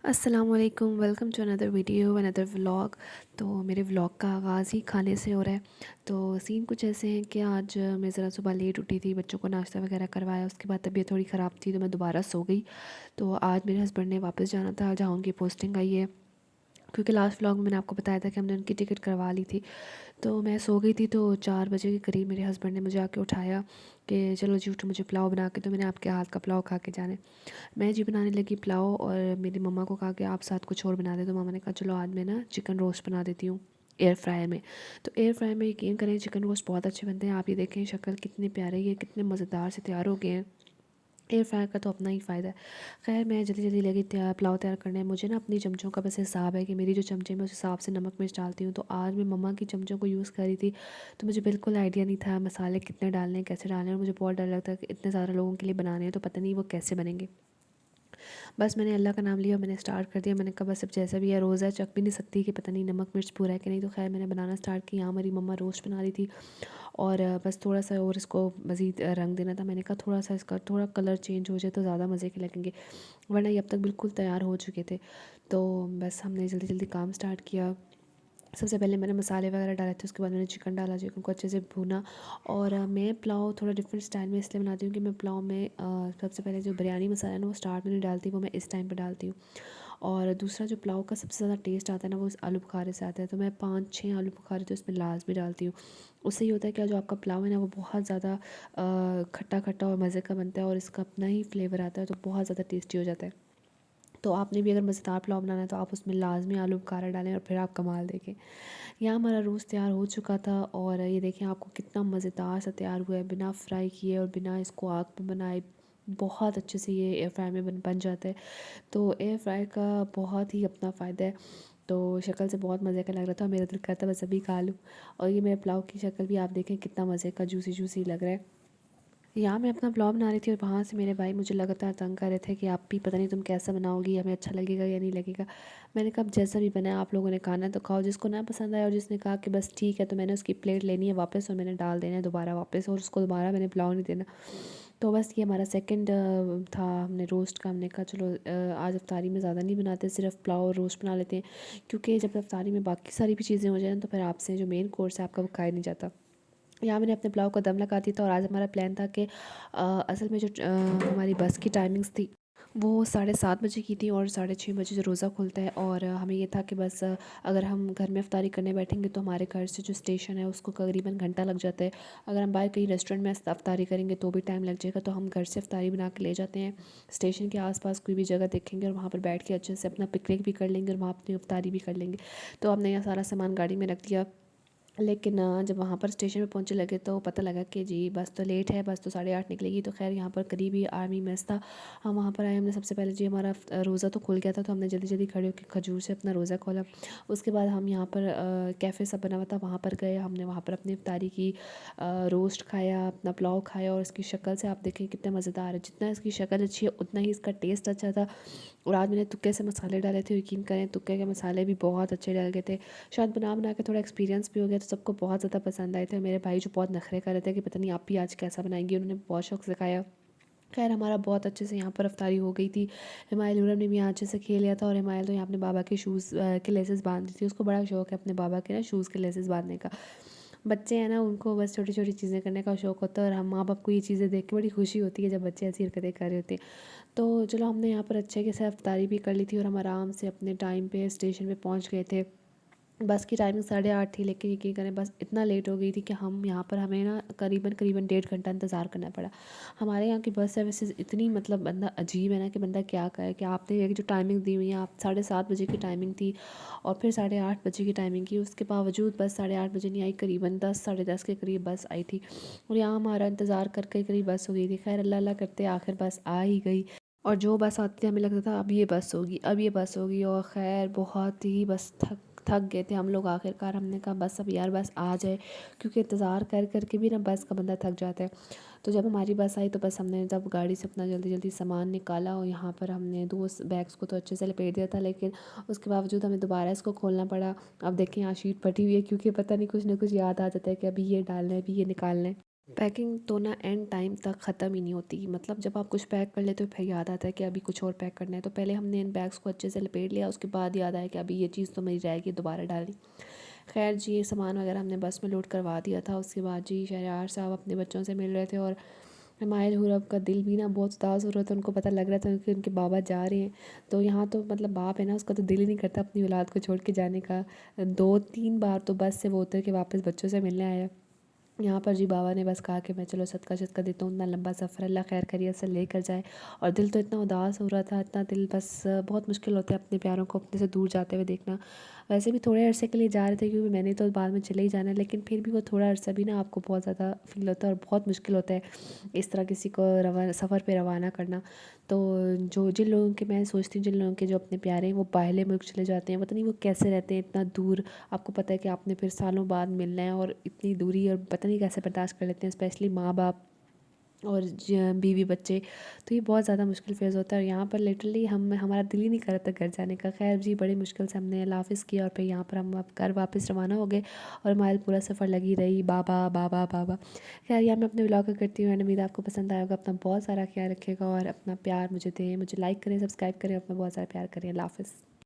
अस्सलामुअलैकुम, welcome to another video another vlog. तो मेरे व्लॉग का आगाज़ ही खाने से हो रहा है। तो सीन कुछ ऐसे हैं कि आज मैं ज़रा सुबह लेट उठी थी, बच्चों को नाश्ता वगैरह करवाया, उसके बाद तबीयत थोड़ी ख़राब थी तो मैं दोबारा सो गई। तो आज मेरे हस्बैंड ने वापस जाना था जहाँ उनकी पोस्टिंग आई है, क्योंकि लास्ट व्लॉग में मैंने आपको बताया था कि हमने उनकी टिकट करवा ली थी। तो मैं सो गई थी, तो 4 बजे के करीब मेरे हस्बैंड ने मुझे आके उठाया कि चलो जी उठो, मुझे पुलाव बना के दो, मैंने आपके हाथ का पुलाव खा के जाना है। मैं जी बनाने लगी पुलाव, और मेरी मम्मा को कहा कि आप साथ कुछ और बना दे। तो मम्मा ने कहा चलो आज मैं ना चिकन रोस्ट बना देती हूँ एयर फ्रायर में। तो एयर फ्रायर में यकीन करें चिकन रोस्ट बहुत अच्छे बनते हैं। आप ये देखें शक्ल कितने प्यारे, ये कितने मज़ेदार से तैयार हो गए हैं। एयर फ्रायर का तो अपना ही फ़ायदा है। खैर मैं जल्दी जल्दी लगी पुलाव तैयार करने। मुझे ना अपनी चमचों का बस हिसाब है कि मेरी जो चमचे मैं उस हिसाब से नमक मिर्च डालती हूँ। तो आज मैं मम्मा की चमचों को यूज़ कर रही थी, तो मुझे बिल्कुल आइडिया नहीं था मसाले कितने डालने हैं, कैसे डालने हैं, और मुझे बहुत डर लगता है कि इतने ज़्यादा लोगों के लिए बनाने हैं तो पता नहीं वो कैसे बनेंगे। बस मैंने अल्लाह का नाम लिया और मैंने स्टार्ट कर दिया। मैंने कहा बस अब जैसा भी है, रोज़ा है, चख भी नहीं सकती कि पता नहीं नमक मिर्च पूरा है कि नहीं। तो खैर मैंने बनाना स्टार्ट किया। यहाँ हमारी मम्मा रोस्ट बना रही थी, और बस थोड़ा सा और इसको मज़ीद रंग देना था। मैंने कहा थोड़ा सा इसका थोड़ा कलर चेंज हो जाए तो ज़्यादा मज़े के लगेंगे, वरना ये अब तक बिल्कुल तैयार हो चुके थे। तो बस हमने जल्दी जल्दी काम स्टार्ट किया। सबसे पहले मैंने मसाले वगैरह डाले थे, उसके बाद मैंने चिकन डाला, चिकन को अच्छे से भूना। और मैं पुलाव थोड़ा डिफरेंट स्टाइल में इसलिए बनाती हूँ कि मैं पुलाव में सबसे पहले जो बिरयानी मसाला है ना वो स्टार्ट में नहीं डालती, वो मैं इस टाइम पे डालती हूँ। और दूसरा जो पुलाव का सबसे ज़्यादा टेस्ट आता है ना वो इस आलू बुखारे से आता है। तो मैं 5-6 आलू बुखारे तो इसमें लाजमी डालती हूँ। उससे ये होता है कि जो आपका पुलाव है ना वो बहुत ज़्यादा खट्टा खट्टा और मज़े का बनता है, और इसका अपना ही फ्लेवर आता है, तो बहुत ज़्यादा टेस्टी हो जाता है। तो आपने भी अगर मज़ेदार पुलाव बनाना है तो आप उसमें लाजमी आलू बुखारा डालें, और फिर आप कमाल देखें। यहाँ हमारा रोस्ट तैयार हो चुका था, और ये देखें आपको कितना मज़ेदार सा तैयार हुआ है, बिना फ्राई किए और बिना इसको आग पे बनाए। बहुत अच्छे से ये एयर फ्राई में बन जाता है। तो एयर फ्राई का बहुत ही अपना फ़ायदा है। तो शक्ल से बहुत मज़े का लग रहा था, मेरा दिल करता बस अभी खा लूँ। और ये मेरे पुलाव की शक्ल भी आप देखें कितना मज़े का जूसी जूसी लग रहा है। यहाँ मैं अपना ब्लॉग बना रही थी, और वहाँ से मेरे भाई मुझे लगातार तंग कर रहे थे कि आप भी पता नहीं तुम कैसा बनाओगी, हमें अच्छा लगेगा या नहीं लगेगा। मैंने कहा अब जैसा भी बना है आप लोगों ने खाना है तो खाओ, जिसको ना पसंद आया और जिसने कहा कि बस ठीक है, तो मैंने उसकी प्लेट लेनी है वापस, और मैंने डाल देना है दोबारा वापस, और उसको दोबारा मैंने पुलाव नहीं देना। तो बस ये हमारा सेकंड था हमने रोस्ट का। हमने कहा चलो आज अफ्तारी में ज़्यादा नहीं बनाते, सिर्फ पुलाव और रोस्ट बना लेते हैं, क्योंकि जब अफ्तारी में बाकी सारी भी चीज़ें हो जाए तो फिर आपसे जो मेन कोर्स है आपका वो खाया नहीं जाता। यहाँ मैंने अपने पुलाव को दम लगा दिया था, और आज हमारा प्लान था कि असल में जो हमारी बस की टाइमिंग्स थी वो 7:30 बजे की थी, और 6:30 बजे जो रोज़ा खुलता है। और हमें ये था कि बस अगर हम घर में अफ्तारी करने बैठेंगे तो हमारे घर से जो स्टेशन है उसको करीबन घंटा लग जाता है। अगर हम बाहर कहीं रेस्टोरेंट में अफ्तारी करेंगे तो भी टाइम लग जाएगा, तो हम घर से अफ्तारी बना के ले जाते हैं। स्टेशन के आसपास कोई भी जगह देखेंगे और वहाँ पर बैठ के अच्छे से अपना पिकनिक भी कर लेंगे और वहाँ अपनी अफ्तारी भी कर लेंगे। तो हमने यह सारा सामान गाड़ी में रख दिया। लेकिन जब वहाँ पर स्टेशन पे पहुँचने लगे तो पता लगा कि जी बस तो लेट है, बस तो 8:30 निकलेगी। तो खैर यहाँ पर करीब ही आर्मी मेस था। हम वहाँ पर आए, हमने सबसे पहले जी हमारा रोज़ा तो खुल गया था, तो हमने जल्दी जल्दी खड़े होकर खजूर से अपना रोज़ा खोला। उसके बाद हम यहाँ पर कैफ़े सब बना हुआ था वहाँ पर गए, हमने वहाँ पर अपनी इफ्तारी की। रोस्ट खाया, अपना पुलाव खाया, और इसकी शक्ल से आप देखें कितना मज़ेदार है। जितना इसकी शक्ल अच्छी है उतना ही इसका टेस्ट अच्छा था। और आज मैंने तुक्के से मसाले डाले थे, यकीन करें तुक्के के मसाले भी बहुत अच्छे डल गए थे। शायद बना बना के थोड़ा एक्सपीरियंस भी हो गया, तो सबको बहुत ज़्यादा पसंद आए थे। मेरे भाई जो बहुत नखरे कर रहे थे कि पता नहीं आप भी आज कैसा बनाएंगी, उन्होंने बहुत शौक से खाया। खैर हमारा बहुत अच्छे से यहाँ पर अफ्तारी हो गई थी। हिमायल उरम ने भी यहाँ अच्छे से खेल लिया था, और हिमायल तो यहाँ अपने बाबा के शूज़ के लेसेस बांध दी थी। उसको बड़ा शौक है अपने बाबा के ना शूज़ के लेसेस बांधने का। बच्चे हैं ना, उनको बस छोटी छोटी चीज़ें करने का शौक होता है, और हम माँ बाप को ये चीज़ें देख के बड़ी खुशी होती है जब बच्चे ऐसी हरकतें कर रहे होते हैं। तो चलो हमने यहाँ पर अच्छे के साथ अफ्तारी भी कर ली थी, और हम आराम से अपने टाइम पे स्टेशन पे पहुँच गए थे। बस की टाइमिंग 8:30 थी, लेकिन यकीन करें बस इतना लेट हो गई थी कि हम यहाँ पर हमें ना करीबन करीबन 1.5 घंटा इंतज़ार करना पड़ा। हमारे यहाँ की बस सर्विसेज इतनी मतलब बंदा अजीब है ना कि बंदा क्या करे। कि आपने एक जो टाइमिंग दी हुई है, आप 7:30 बजे की टाइमिंग थी, और फिर 8:30 बजे की टाइमिंग की, उसके बावजूद बस 8:30 बजे नहीं आई, करीबन 10 10:30 के करीब बस आई थी। और यहाँ हमारा इंतज़ार करके करीब बस हो गई थी। खैर अल्लाह अल्लाह करते आखिर बस आ ही गई। और जो बस आती थी हमें लगता था अब ये बस होगी, अब ये बस होगी, और ख़ैर बहुत ही बस थक थक गए थे हम लोग आखिरकार। हमने कहा बस अब यार बस आ जाए, क्योंकि इंतज़ार कर कर के भी ना बस का बंदा थक जाता है। तो जब हमारी बस आई तो बस हमने जब गाड़ी से अपना जल्दी जल्दी सामान निकाला, और यहाँ पर हमने दो बैग्स को तो अच्छे से लपेट दिया था, लेकिन उसके बावजूद हमें दोबारा इसको खोलना पड़ा। अब देखें यहाँ शीट फटी हुई है, क्योंकि पता नहीं कुछ ना कुछ याद आ जाता है कि अभी ये डालना है, अभी ये निकालना है। पैकिंग तो ना एंड टाइम तक ख़त्म ही नहीं होती। मतलब जब आप कुछ पैक कर लेते हो फिर याद आता है कि अभी कुछ और पैक करना है, तो पहले हमने इन बैग्स को अच्छे से लपेट लिया, उसके बाद याद आया कि अभी ये चीज़ तो मेरी रहेगी, दोबारा डालनी। खैर जी, ये सामान वगैरह हमने बस में लोड करवा दिया था। उसके बाद जी शहरयार साहब अपने बच्चों से मिल रहे थे, और हमारे हुरब का दिल भी ना बहुत उदास हो रहा था। उनको पता लग रहा था कि उनके बाबा जा रहे हैं। तो यहाँ तो मतलब बाप है ना, उसका तो दिल ही नहीं करता अपनी औलाद को छोड़ के जाने का। 2-3 बार तो बस से वो उतर के वापस बच्चों से मिलने आया। यहाँ पर जी बाबा ने बस कहा कि मैं चलो सदका शदका देता हूँ, इतना लंबा सफ़र अल्लाह खैर खैरियत से लेकर जाए। और दिल तो इतना उदास हो रहा था, इतना दिल, बस बहुत मुश्किल होता है अपने प्यारों को अपने से दूर जाते हुए देखना। वैसे भी थोड़े अरसे के लिए जा रहे थे, क्योंकि मैंने तो बाद में चले ही जाना है, लेकिन फिर भी वो थोड़ा अरसा भी ना आपको बहुत ज़्यादा फ़ील होता है, और बहुत मुश्किल होता है इस तरह किसी को सफ़र पे रवाना करना। तो जो जिन लोगों के, मैं सोचती हूँ जिन लोगों के जो अपने प्यारे हैं वो बाहरले मुल्क चले जाते हैं, पता नहीं वो कैसे रहते हैं इतना दूर। आपको पता है कि आपने फिर सालों बाद मिलना है, और इतनी दूरी, और पता नहीं कैसे बर्दाश्त कर लेते हैं, स्पेशली माँ बाप और बीवी बच्चे। तो ये बहुत ज़्यादा मुश्किल फ़ेज़ होता है, और यहाँ पर लिटरली हमारा दिल ही नहीं कर रहा था घर जाने का। खैर जी, बड़ी मुश्किल से हमने अल्लाह हाफ़िज़ किया, और फिर यहाँ पर हम अब घर वापस रवाना हो गए। और हमारा पूरा सफ़र लगी रही बाबा बाबा बाबा। खैर यहाँ मैं अपने व्लॉग को करती हूँ, एंड उम्मीद आपको पसंद आएगा। अपना बहुत सारा ख्याल रखिएगा, और अपना प्यार मुझे दें, मुझे लाइक करें, सब्सक्राइब करें, अपना बहुत सारा प्यार करें। अल्लाह हाफ़िज़।